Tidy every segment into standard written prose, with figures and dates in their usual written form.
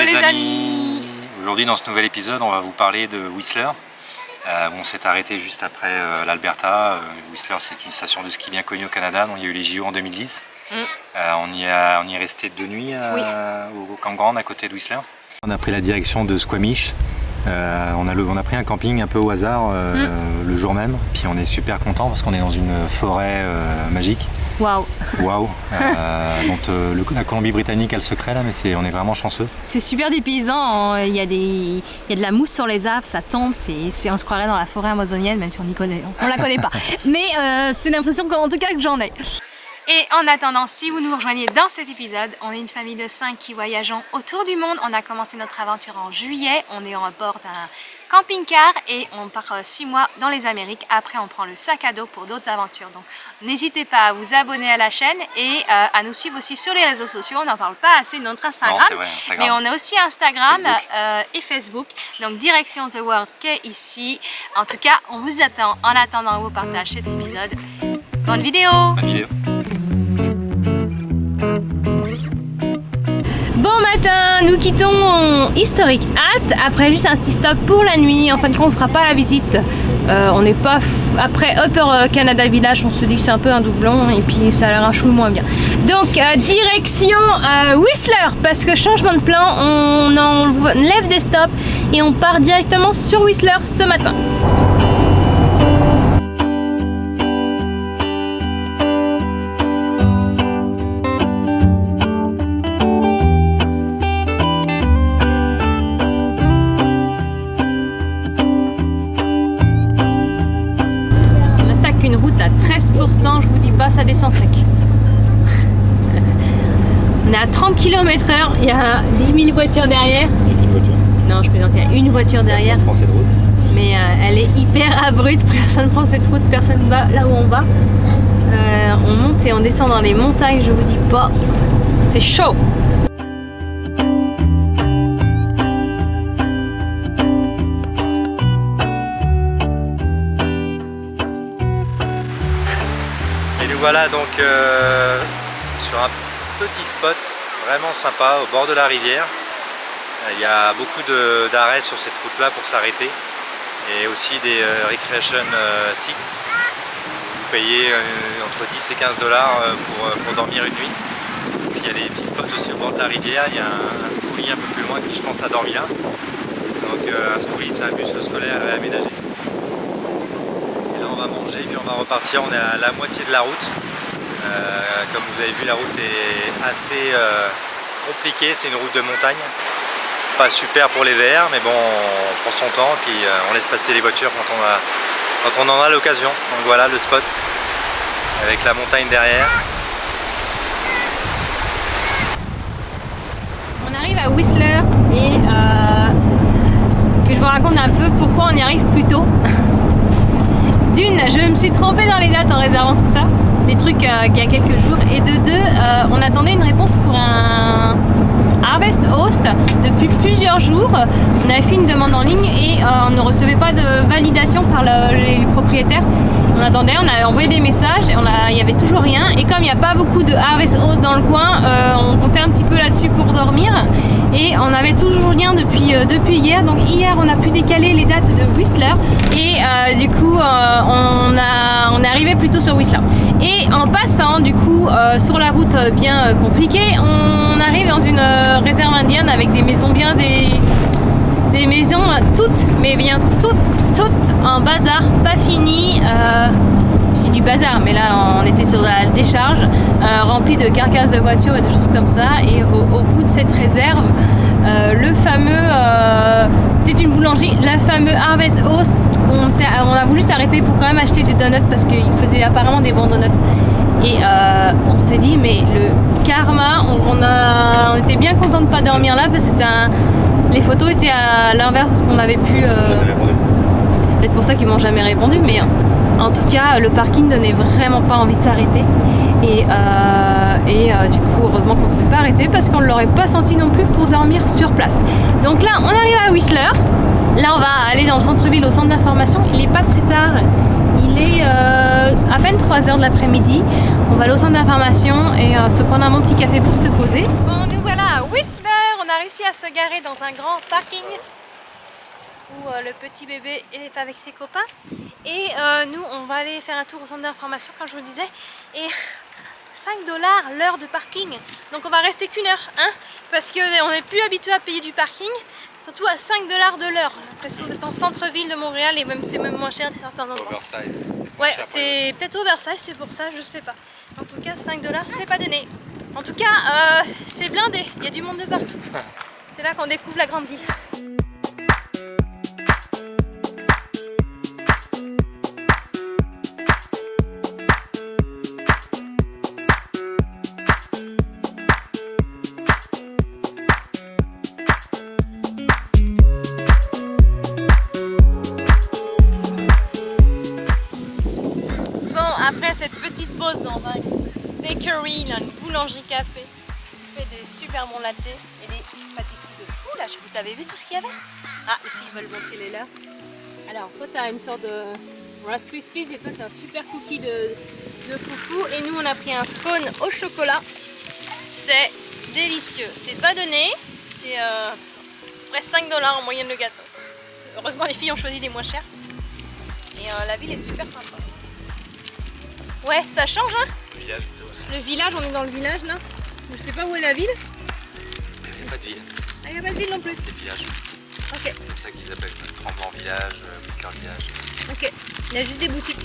les amis. Aujourd'hui dans ce nouvel épisode on va vous parler de Whistler. On s'est arrêté juste après l'Alberta. Whistler c'est une station de ski bien connue au Canada, dont il y a eu les JO en 2010. On y est resté 2 nuits au campground à côté de Whistler. On a pris la direction de Squamish. On a pris un camping un peu au hasard le jour même, puis on est super content parce qu'on est dans une forêt magique. Waouh! Waouh! Donc la Colombie-Britannique a le secret là, mais on est vraiment chanceux. C'est super dépaysant, il y a de la mousse sur les arbres, ça tombe, on se croirait dans la forêt amazonienne, même si on la connaît pas. Mais c'est l'impression en tout cas que j'en ai. Et en attendant, si vous nous rejoignez dans cet épisode, on est une famille de 5 qui voyageons autour du monde. On a commencé notre aventure en juillet, on est à bord d'un camping-car et on part 6 mois dans les Amériques. Après, on prend le sac à dos pour d'autres aventures. Donc, n'hésitez pas à vous abonner à la chaîne et à nous suivre aussi sur les réseaux sociaux. On n'en parle pas assez de notre Instagram, non, c'est vrai, Instagram. Mais on a aussi Instagram et Facebook. Donc, direction The World qui est ici. En tout cas, on vous attend. En attendant, on vous partage cet épisode. Bonne vidéo! Bonne vidéo! Bon matin, nous quittons Historic Hat après juste un petit stop pour la nuit. En fin de compte, on fera pas la visite. On n'est pas après Upper Canada Village, on se dit que c'est un peu un doublon et puis ça a l'air un chou moins bien. Donc direction Whistler parce que changement de plan, on enlève des stops et on part directement sur Whistler ce matin. Une route à 13%, je vous dis pas, ça descend sec. On est à 30 km/h, il y a 10 000 voitures derrière. Une voiture. Non, je plaisante, il y a une voiture derrière. Personne prend cette route. Mais elle est hyper abrupte, personne prend cette route, personne va là où on va. On monte et on descend dans les montagnes, je vous dis pas, c'est chaud. Voilà donc sur un petit spot vraiment sympa au bord de la rivière. Il y a beaucoup d'arrêts sur cette route là pour s'arrêter et aussi des recreation sites. Vous payez entre 10 et 15 $ pour dormir une nuit. Puis il y a des petits spots aussi au bord de la rivière. Il y a un schoolie un peu plus loin qui je pense a dormi là. Donc un schoolie c'est un bus scolaire réaménagé. On va manger puis on va repartir, on est à la moitié de la route. Comme vous avez vu, la route est assez compliquée, c'est une route de montagne. Pas super pour les VR, mais bon, on prend son temps puis on laisse passer les voitures quand on en a l'occasion. Donc voilà le spot, avec la montagne derrière. On arrive à Whistler et que je vous raconte un peu pourquoi on y arrive plus tôt. D'une, je me suis trompée dans les dates en réservant tout ça, des trucs qu'il y a quelques jours, et de deux, on attendait une réponse pour un Harvest Host depuis plusieurs jours. On avait fait une demande en ligne et on ne recevait pas de validation par les propriétaires. On attendait, on avait envoyé des messages, il n'y avait toujours rien. Et comme il n'y a pas beaucoup de Harvest Host dans le coin, on comptait un petit peu là-dessus pour dormir. Et on avait toujours rien depuis hier. Donc hier, on a pu décaler les dates de Whistler. Et du coup, on est arrivé plutôt sur Whistler. Et en passant, du coup, sur la route bien compliquée, on arrive dans une réserve indienne avec des maisons bien des maisons toutes, mais bien toutes en bazar, pas fini. Je dis du bazar, mais là on était sur la décharge, remplie de carcasses de voitures et de choses comme ça. Et au bout de cette réserve, le fameux, c'était une boulangerie, la fameuse Harvest Host. On a voulu s'arrêter pour quand même acheter des donuts parce qu'ils faisaient apparemment des bons donuts. Et on s'est dit, mais le karma, on était bien content de ne pas dormir là parce que les photos étaient à l'inverse de ce qu'on avait pu. C'est peut-être pour ça qu'ils m'ont jamais répondu, mais en tout cas, le parking donnait vraiment pas envie de s'arrêter. Et du coup, heureusement qu'on ne s'est pas arrêté parce qu'on ne l'aurait pas senti non plus pour dormir sur place. Donc là, on arrive à Whistler. Là, on va aller dans le centre-ville, au centre d'information. Il n'est pas très tard. Il est à peine 3h de l'après-midi. On va aller au centre d'information et se prendre un bon petit café pour se poser. Bon, nous voilà à Whistler. On a réussi à se garer dans un grand parking où le petit bébé est avec ses copains. Et nous, on va aller faire un tour au centre d'information, comme je vous disais. Et 5 $ l'heure de parking. Donc on va rester qu'une heure, hein, parce qu'on n'est plus habitué à payer du parking. Surtout à 5 $ de l'heure. J'ai l'impression d'être en centre-ville de Montréal et même c'est même moins cher à certains endroits. Oversize. Ouais, c'est peut-être oversize, c'est pour ça, je sais pas. En tout cas, 5 $, c'est pas donné. En tout cas, c'est blindé, il y a du monde de partout. C'est là qu'on découvre la grande ville. Après cette petite pause dans un bakery, là, une boulangerie-café, qui fait des super bons lattés et des pâtisseries de fou. Là, vous avez vu tout ce qu'il y avait? Ah, les filles veulent montrer les leurs. Alors, toi, tu as une sorte de Rice Krispies et toi, tu as un super cookie de foufou. Et nous, on a pris un scone au chocolat. C'est délicieux. C'est pas donné, c'est presque 5 $ en moyenne le gâteau. Heureusement, les filles ont choisi les moins chers. Et la ville est super sympa. Ouais, ça change, hein? Le village plutôt. Le village, on est dans le village là. Je sais pas où est la ville. Il n'y a pas de ville. Ah, il n'y a pas de ville non plus. C'est le village. Ok. C'est comme ça qu'ils appellent le Tremblant Village, Whistler Village. Ok. Il y a juste des boutiques.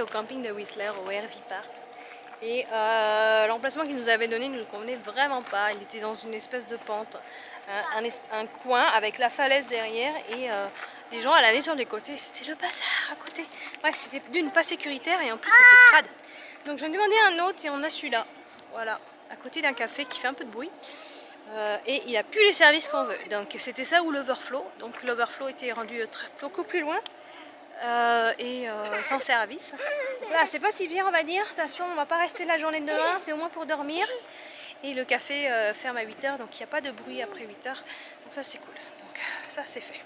Au camping de Whistler, au RV Park, et l'emplacement qu'il nous avait donné ne nous convenait vraiment pas. Il était dans une espèce de pente, un coin avec la falaise derrière et des gens à l'année sur les côtés. C'était le bazar à côté. Bref, c'était d'une pas sécuritaire et en plus c'était crade. Donc j'en ai demandé un autre et on a celui-là, voilà, à côté d'un café qui fait un peu de bruit. Et il n'a plus les services qu'on veut. Donc c'était ça ou l'overflow. Donc l'overflow était rendu beaucoup plus loin. Sans service. Là, c'est pas si bien, on va dire. De toute façon, on va pas rester la journée de demain, c'est au moins pour dormir. Et le café ferme à 8 h, donc il n'y a pas de bruit après 8 h. Donc ça, c'est cool. Donc ça, c'est fait.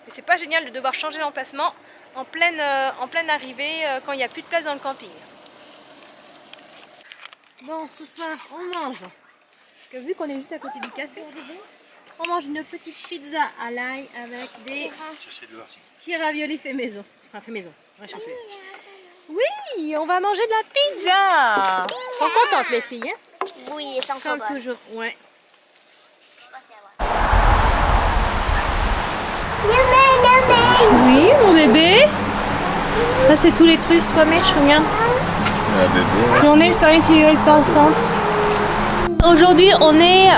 Mais c'est pas génial de devoir changer l'emplacement en pleine arrivée quand il n'y a plus de place dans le camping. Bon, ce soir, on mange. Parce que vu qu'on est juste à côté du café, on mange une petite pizza à l'ail avec des petits raviolis fait maison. Enfin, fait maison, réchauffé. Oui, on va manger de la pizza. Elles sont contentes les filles, hein? Oui, elles sont comme toujours, ouais. Oui, mon bébé. Ça, c'est tous les trucs, toi, Mitch, regarde. Journée spirituelle passante. Aujourd'hui, on est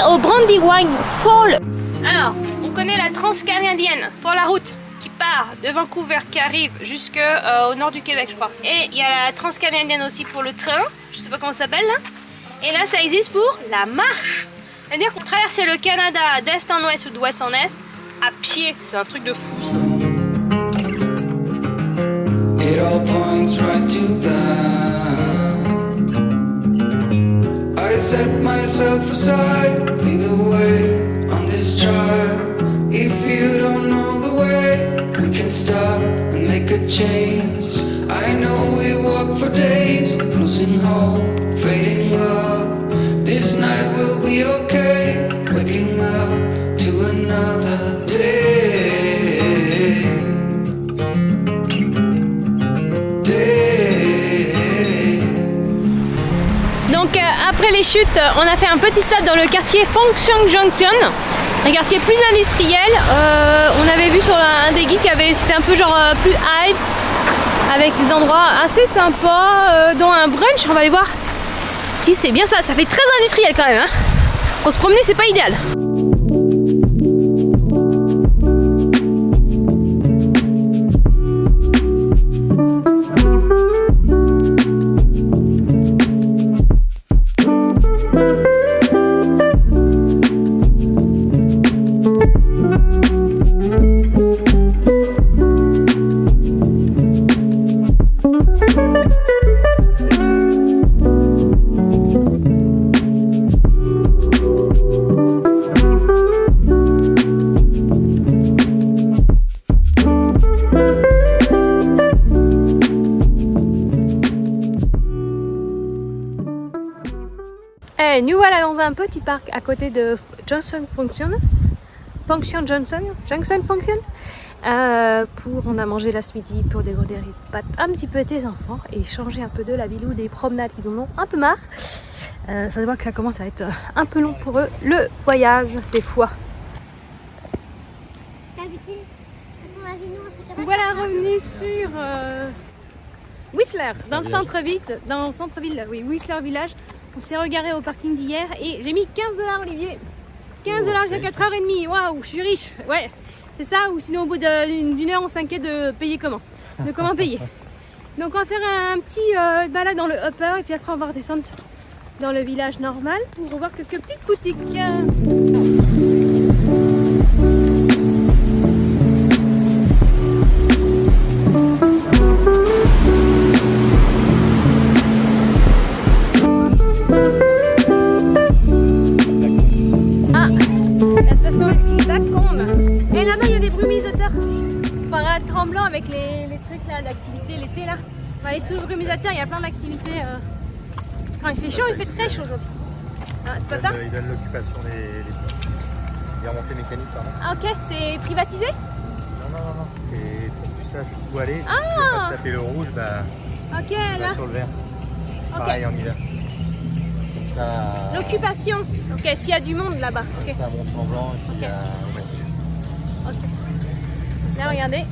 au Brandywine Fall. Alors, on connaît la Transcanadienne pour la route qui part de Vancouver, qui arrive jusqu'au nord du Québec, je crois. Et il y a la Transcanadienne aussi pour le train, je sais pas comment ça s'appelle là. Et là, ça existe pour la marche. C'est-à-dire qu'on traverse le Canada d'est en ouest ou d'ouest en est à pied. C'est un truc de fou ça. It all points right to that. I set myself aside, lead the way on this trial. If you don't know the way, we can stop and make a change. I know we walk for days, losing hope, fading love. This night will be okay, waking up to another day. Donc après les chutes, on a fait un petit stop dans le quartier Fung-Chun Junction, un quartier plus industriel. On avait vu sur un des guides c'était un peu genre plus hype, avec des endroits assez sympas, dont un brunch. On va aller voir si c'est bien ça. Ça fait très industriel quand même, hein. Pour se promener, c'est pas idéal. Et nous voilà dans un petit parc à côté de Junction Function. On a mangé là ce midi pour dégourdir les pattes un petit peu des enfants et changer un peu de la bilou, des promenades, ils en ont un peu marre. Ça se voit que ça commence à être un peu long pour eux, le voyage des fois. Voilà, revenu sur Whistler, dans le centre-ville, oui, Whistler Village. On s'est regaré au parking d'hier et j'ai mis 15 $, Olivier. 15 $ jusqu'à 4h30. Waouh, je suis riche. Ouais, c'est ça. Ou sinon, au bout d'une heure, on s'inquiète de payer comment. De comment payer. Donc, on va faire un petit balade dans le upper et puis après, on va redescendre dans le village normal pour voir quelques petites boutiques. Et là-bas il y a des brumisateurs. C'est pas tremblant avec les trucs là d'activité l'été là. On va aller sous le brumisateur, il y a plein d'activités. Quand il fait chaud, il fait très chaud aujourd'hui. Ah, c'est pas ça? Il donne l'occupation des pistes. Les remontées mécaniques, pardon. Ah ok, c'est privatisé? Non. C'est pour que tu saches où aller. Si tu veux pas taper le rouge, bah ok, tu là. vas sur le vert. Pareil en hiver. Comme ça. L'occupation. Ok, s'il y a du monde là-bas. Comme ça monte en blanc et puis au massif. Ok. Là, regardez.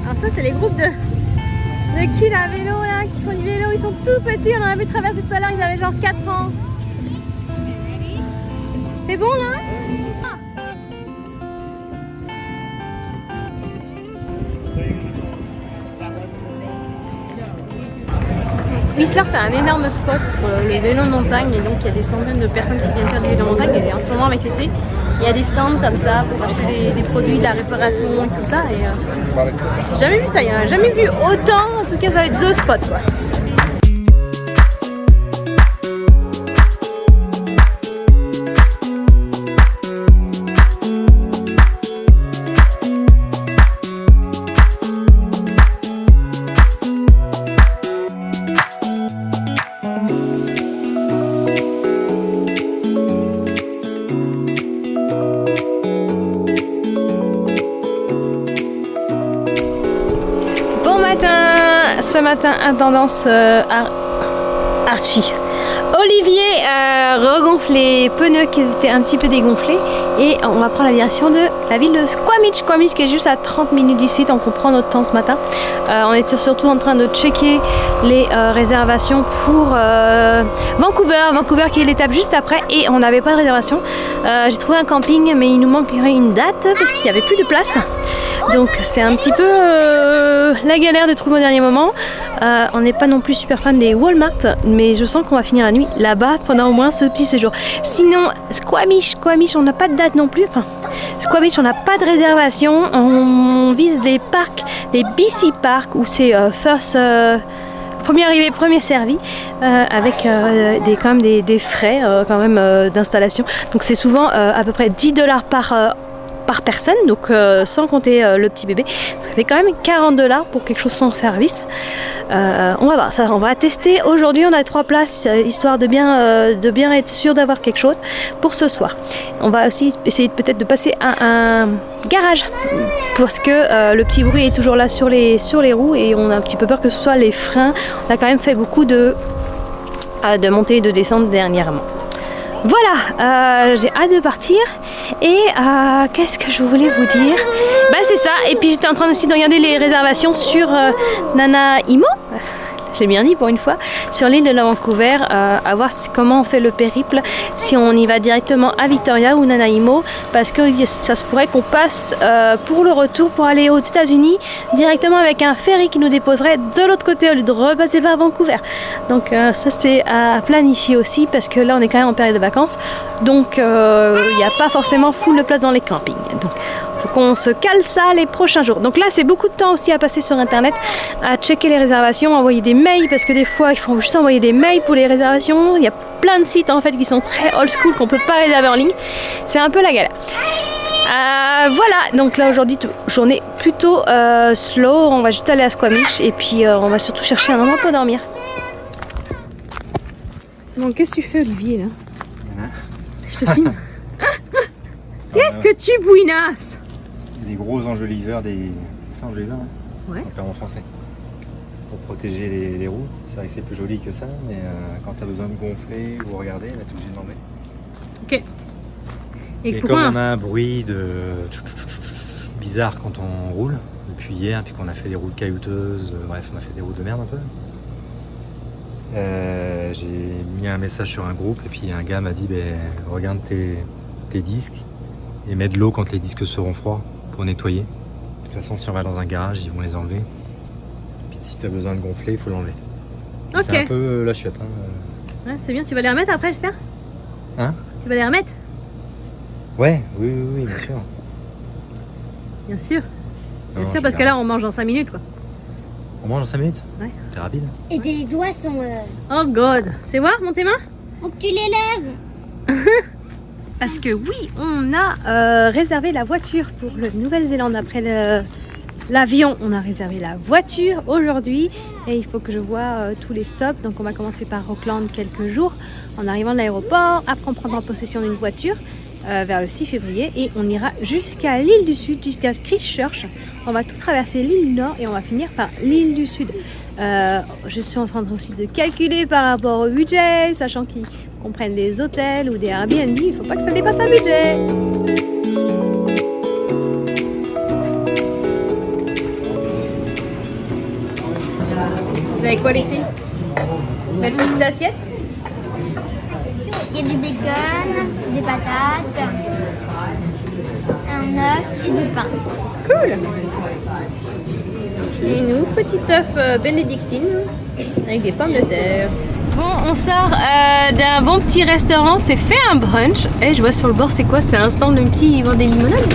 Alors ça, c'est les groupes de kids à vélo là, qui font du vélo. Ils sont tout petits. On en avait traversé tout à l'heure. Ils avaient genre 4 ans. C'est bon là? Whistler, c'est un énorme spot pour les vélos de montagne et donc il y a des centaines de personnes qui viennent faire des vélos de montagne et en ce moment avec l'été, il y a des stands comme ça pour acheter des produits, de la réparation et tout ça et j'ai jamais vu ça, il n'y en a jamais vu autant, en tout cas ça va être the spot quoi. Ce matin, intendance Archie. Olivier regonfle les pneus qui étaient un petit peu dégonflés et on va prendre la direction de la ville de Squamish qui est juste à 30 minutes d'ici, donc on prend notre temps ce matin. On est surtout en train de checker les réservations pour Vancouver qui est l'étape juste après et on n'avait pas de réservation. J'ai trouvé un camping mais il nous manquerait une date parce qu'il n'y avait plus de place. Donc c'est un petit peu la galère de trouver au dernier moment. On n'est pas non plus super fan des Walmart, mais je sens qu'on va finir la nuit là-bas pendant au moins ce petit séjour. Sinon, Squamish, on n'a pas de date non plus. Enfin, Squamish, on n'a pas de réservation. On vise des parcs, des BC Parks où c'est premier arrivé, premier servi, avec quand même des frais d'installation. Donc c'est souvent à peu près 10 $ par personne, donc sans compter le petit bébé. Ça fait quand même 40 $ pour quelque chose sans service. On va voir, ça, on va tester. Aujourd'hui, on a 3 places, histoire de bien être sûr d'avoir quelque chose pour ce soir. On va aussi essayer peut-être de passer à un garage, parce que le petit bruit est toujours là sur les roues et on a un petit peu peur que ce soit les freins. On a quand même fait beaucoup de montées et de descentes dernièrement. Voilà, j'ai hâte de partir et qu'est-ce que je voulais vous dire? Bah c'est ça, et puis j'étais en train aussi de regarder les réservations sur Nanaimo, j'ai bien dit pour une fois, sur l'île de la Vancouver, à voir comment on fait le périple, si on y va directement à Victoria ou Nanaimo, parce que ça se pourrait qu'on passe pour le retour, pour aller aux États-Unis, directement avec un ferry qui nous déposerait de l'autre côté au lieu de repasser par Vancouver. Donc ça c'est à planifier aussi, parce que là on est quand même en période de vacances, donc il n'y a pas forcément full de place dans les campings. Donc faut qu'on se cale ça les prochains jours. Donc là c'est beaucoup de temps aussi à passer sur internet, à checker les réservations, envoyer des mails, parce que des fois il faut juste envoyer des mails pour les réservations. Il y a plein de sites en fait qui sont très old school qu'on peut pas réserver en ligne. C'est un peu la galère. Voilà, donc là aujourd'hui journée plutôt slow. On va juste aller à Squamish et puis on va surtout chercher un endroit pour dormir. Donc qu'est-ce que tu fais Olivier là? Je te filme. Qu'est-ce que tu bouinasses? Des gros enjoliveurs, c'est ça enjoliveurs hein? Ouais. En français. Pour protéger les roues. C'est vrai que c'est plus joli que ça, mais quand tu as besoin de gonfler ou regarder, là tu es obligé de l'enlever. Ok. Et comme on a un bruit bizarre quand on roule, depuis hier, puis qu'on a fait des routes caillouteuses, bref, on a fait des routes de merde un peu. J'ai mis un message sur un groupe et puis un gars m'a dit regarde tes disques et mets de l'eau quand les disques seront froids pour nettoyer. De toute façon, si on va dans un garage, ils vont les enlever. Puis si tu as besoin de gonfler, il faut l'enlever. Ok. C'est un peu la chiotte. Hein. Ouais, c'est bien, tu vas les remettre après, j'espère? Hein? Tu vas les remettre? Ouais, oui, bien sûr. Bien sûr. Bien Non, sûr, parce que là on mange dans 5 minutes quoi. On mange en 5 minutes? Ouais. T'es rapide? Et tes doigts sont... Oh god, c'est voir mon tes mains? Faut que tu les lèves. Parce que oui, on a réservé la voiture pour le Nouvelle-Zélande après l'avion. On a réservé la voiture aujourd'hui et il faut que je vois tous les stops. Donc on va commencer par Auckland quelques jours en arrivant de l'aéroport. Après on prendra possession d'une voiture vers le 6 février et on ira jusqu'à l'île du Sud, jusqu'à Christchurch. On va tout traverser l'île Nord et on va finir par l'île du Sud. Je suis en train aussi de calculer par rapport au budget, sachant qu'on prenne des hôtels ou des Airbnb, il ne faut pas que ça dépasse un budget. Vous avez quoi les filles? Belle petite assiette? Il y a du bacon, des patates, un œuf et du pain. Cool. Et nous, petit œuf bénédictine avec des pommes de terre. Bon, on sort d'un bon petit restaurant, c'est fait un brunch. Et je vois sur le bord, c'est quoi? C'est un stand de petits, ils vendent des limonades.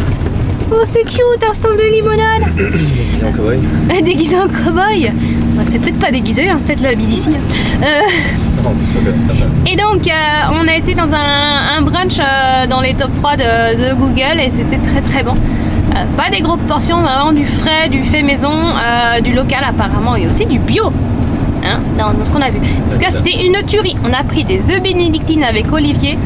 Oh, c'est cute, un stand de limonade. Déguisé en cow-boy. Déguisé en cow-boy. C'est peut-être pas déguisé, hein, peut-être la BDC. Non, c'est sûr que... Et donc, on a été dans un brunch dans les top 3 de Google et c'était très très bon. Pas des grosses portions, vraiment du frais, du fait maison, du local apparemment et aussi du bio. Hein, dans ce qu'on a vu. En tout cas, c'était une tuerie. On a pris des œufs bénédictines avec Olivier.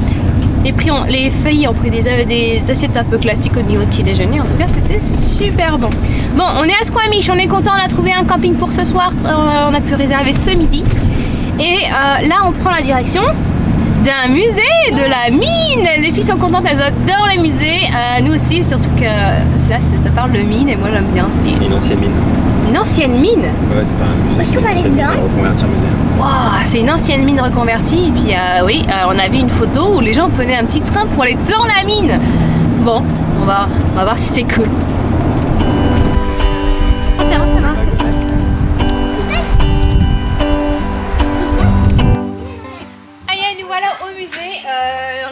Les filles ont pris des assiettes un peu classiques au niveau de petit déjeuner. En tout cas, c'était super bon. Bon, on est à Squamish, on est content, on a trouvé un camping pour ce soir. On a pu réserver ce midi. Et là, on prend la direction d'un musée de la mine. Les filles sont contentes, elles adorent les musées. Nous aussi, surtout que là, ça parle de mine et moi, j'aime bien aussi. Une ancienne mine. Une ancienne mine? Ouais, c'est pas un musée, Est-ce qu'on va aller dedans? Reconvertir musée. Wow, c'est une ancienne mine reconvertie. Et puis oui, on a vu une photo où les gens prenaient un petit train pour aller dans la mine. Bon, on va voir si c'est cool. Ça va. Allez, nous voilà au musée.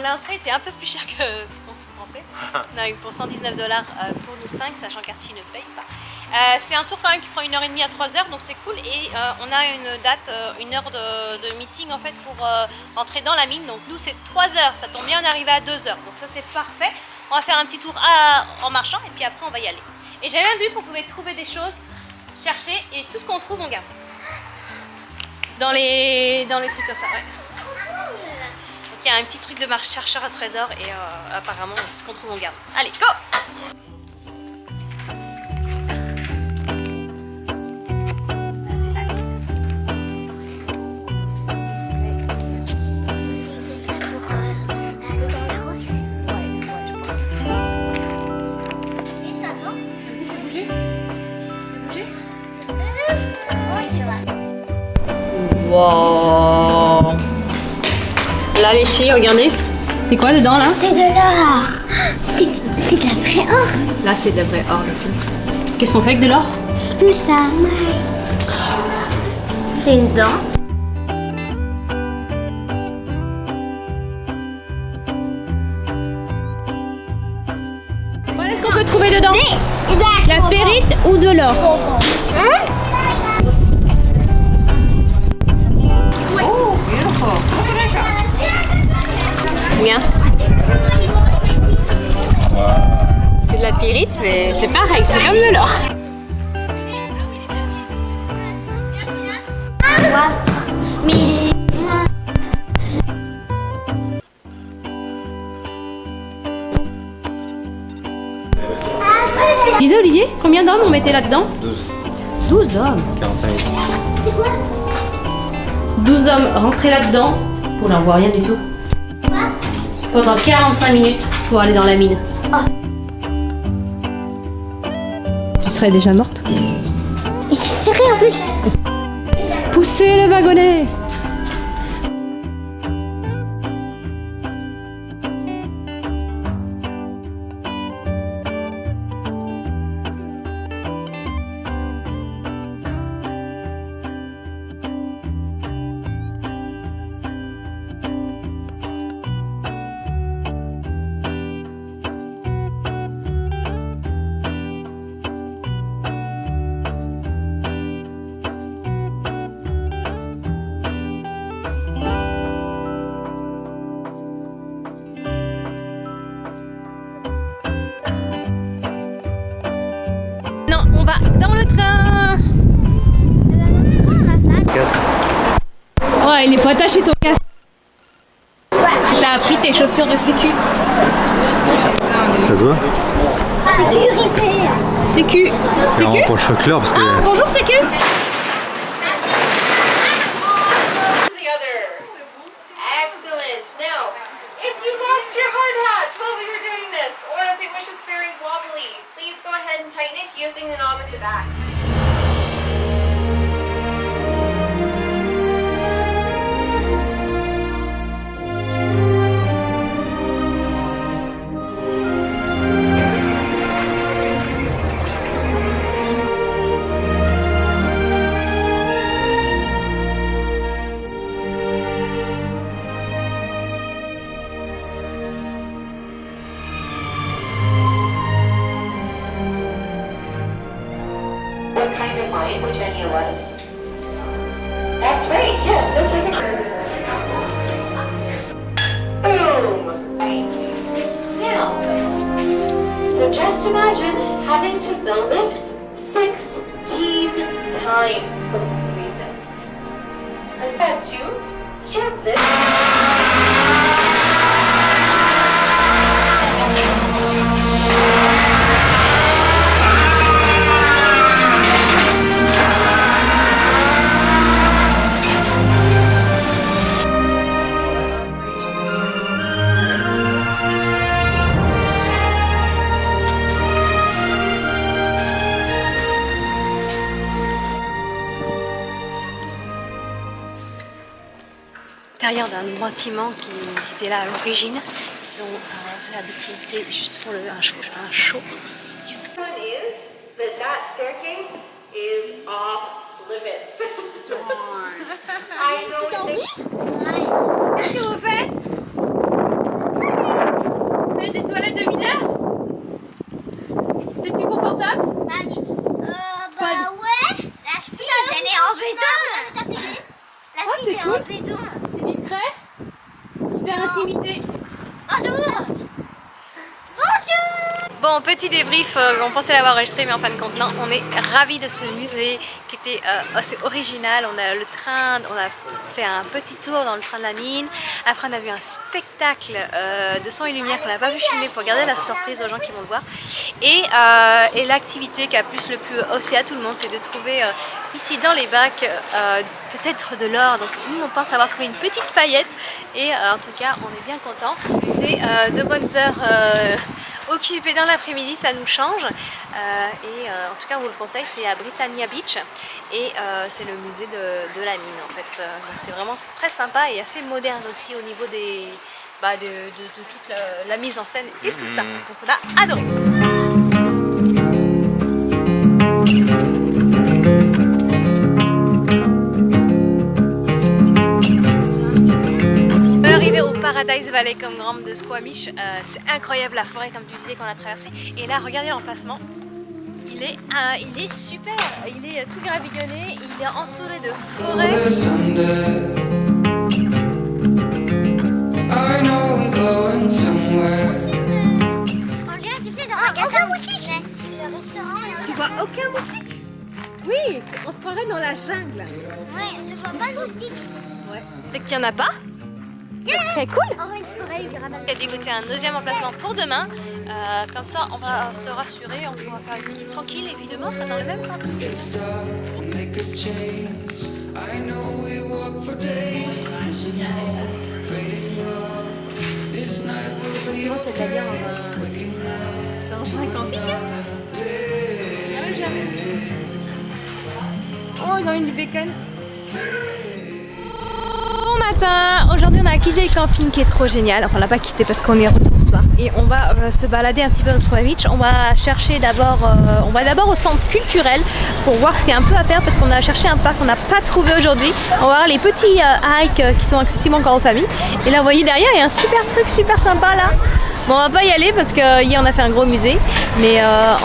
L'entrée était un peu plus chère que ce qu'on pensait. On a eu pour 119 $ pour nous 5, sachant qu'Arty ne paye pas. C'est un tour quand même qui prend 1h30 à 3h, donc c'est cool. Et on a une date, une heure de meeting en fait pour entrer dans la mine. Donc nous c'est 3h, ça tombe bien, on est arrivé à 2h. Donc ça c'est parfait. On va faire un petit tour en marchant et puis après on va y aller. Et j'ai même vu qu'on pouvait trouver des choses, chercher et tout ce qu'on trouve on garde. Dans les trucs comme ça, ouais. Donc il y a un petit truc de marche chercheur à trésor et apparemment ce qu'on trouve on garde. Allez, go! Ça c'est la mine. Display. C'est ça pour aller dans la roche. Ouais, je pense que... C'est ça, non? Vas-y, fais bouger. Fais bouger. Oui, je vois. Voilà les filles, regardez. C'est quoi dedans là? C'est de l'or. C'est de la vraie or. Là c'est de la vraie or les filles. Qu'est-ce qu'on fait avec de l'or? Tout ça. C'est une dent. Voilà ce qu'on peut trouver dedans. La périte ou de l'or? Bien. C'est de la pyrite, mais c'est pareil, c'est comme de l'or. Mais il est... Disais Olivier, combien d'hommes on mettait là-dedans? 12 hommes. 45 minutes. C'est quoi? 12 hommes rentrés là-dedans. On n'en voit rien du tout. Pendant 45 minutes pour aller dans la mine. Tu serais déjà morte? Il s'est serré en plus. Poussez les wagonnets! Non, on va dans le train! Ouais, il est pas attaché ton casque. T'as appris tes chaussures de sécu. Ça se voit? Sécurité. Sécu. C'est vraiment Sécu? pour le folklore parce que... Ah, bonjour Sécu! The other. Excellent. Now, if you lost your hard hat while we were doing this, or if it was just very wobbly, please go ahead and tighten it using the knob at the back. What kind of mine, which any it was? That's right, yes, this was a... Boom! Right. Now, so just imagine having to build this 16 times for reasons. In fact, you strap this... L'intérieur d'un bâtiment qui était là à l'origine. Ils ont l'habitude, c'est juste pour un show. One is that staircase is off limits. I know. T'as envie? Qu'est-ce que vous faites? Vous faites des toilettes de mineurs? C'est-tu confortable? Bah ouais. La cime, elle est en béton. La Oh, cime c'est est cool. en béton. C'est discret? Super intimité. Bonjour. Bon, petit débrief, on pensait l'avoir enregistré mais en fin de compte non, on est ravis de ce musée qui était assez original. On a le train, on a fait un petit tour dans le train de la mine, après on a vu un spectacle de son et lumière qu'on n'a pas pu filmer pour garder la surprise aux gens qui vont le voir, et l'activité qui a plus le plus aussi à tout le monde, c'est de trouver ici dans les bacs peut-être de l'or. Donc nous on pense avoir trouvé une petite paillette et en tout cas on est bien content. C'est de bonnes heures occupé dans l'après-midi, ça nous change. En tout cas, on vous le conseille, c'est à Britannia Beach et c'est le musée de la mine en fait. Donc c'est vraiment très sympa et assez moderne aussi au niveau des, de toute la mise en scène et tout ça. Donc on a adoré. Arrivé au Paradise Valley Campground de Squamish, c'est incroyable la forêt comme tu disais qu'on a traversé. Et là regardez l'emplacement, il est super, il est tout gravillonné, il est entouré de forêts. Aucun moustique. Tu vois aucun moustique? Oui, on se croirait dans la jungle. Ouais, je vois pas de moustique. Ouais. Peut-être qu'il n'y en a pas? Ce serait cool. Oh, une forêt, il y aura pas de On va dégoûter un deuxième emplacement pour demain. Comme ça, on va se rassurer, on pourra faire une truc tranquille et puis demain, on sera dans le même camp. C'est pas souvent qu'il y a de la bière dans un camping. Oh, ils ont mis du bacon. Bon matin, aujourd'hui on a quitté le camping qui est trop génial. Enfin on l'a pas quitté parce qu'on est retour ce soir. Et on va se balader un petit peu dans Squamish. On va chercher d'abord, on va d'abord au centre culturel pour voir ce qu'il y a un peu à faire parce qu'on a cherché un parc qu'on n'a pas trouvé aujourd'hui. On va voir les petits hikes qui sont accessibles encore aux familles. Et là vous voyez derrière il y a un super truc super sympa là. Bon, on va pas y aller parce qu'hier on a fait un gros musée, mais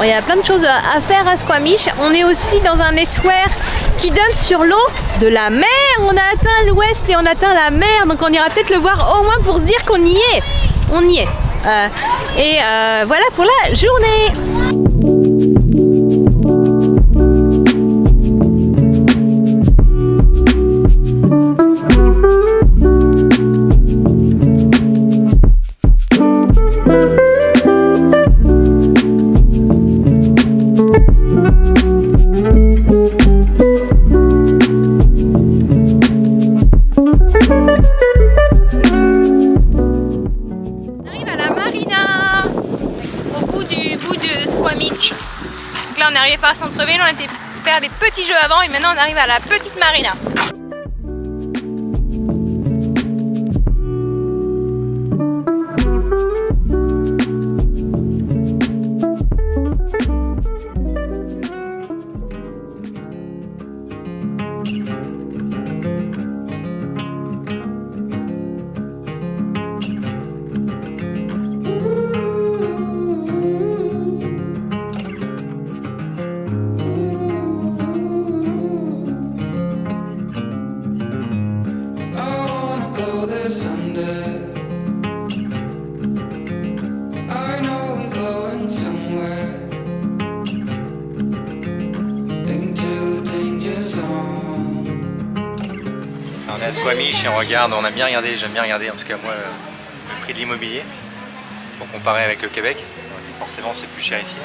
il y a plein de choses à faire à Squamish. On est aussi dans un estuaire qui donne sur l'eau de la mer. On a atteint l'ouest et on atteint la mer, donc on ira peut-être le voir au moins pour se dire qu'on y est. On y est. Voilà pour la journée. Là on est arrivé par centre-ville, on était faire des petits jeux avant et maintenant on arrive à la petite marina. On est à Squamish et on regarde, on a bien regardé, j'aime bien regarder en tout cas moi le prix de l'immobilier pour comparer avec le Québec. Forcément c'est plus cher ici.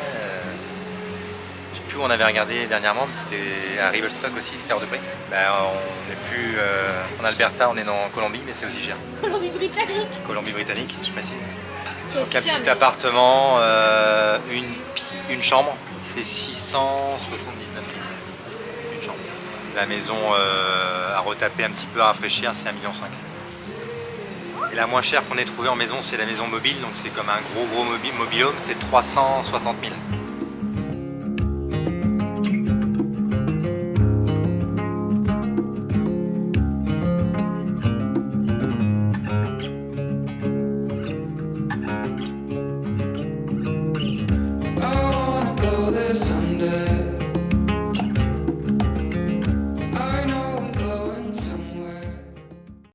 Je sais plus où on avait regardé dernièrement, mais c'était à Revelstoke aussi, c'était hors de prix. On n'est plus en Alberta, on est en Colombie, mais c'est aussi cher. Colombie-Britannique. Colombie-Britannique, je précise. Donc un petit appartement, une chambre, c'est 679 000. Une chambre. La maison à retaper un petit peu, à rafraîchir, c'est 1,5 million. Et la moins chère qu'on ait trouvée en maison, c'est la maison mobile, donc c'est comme un gros mobil-home, c'est 360 000.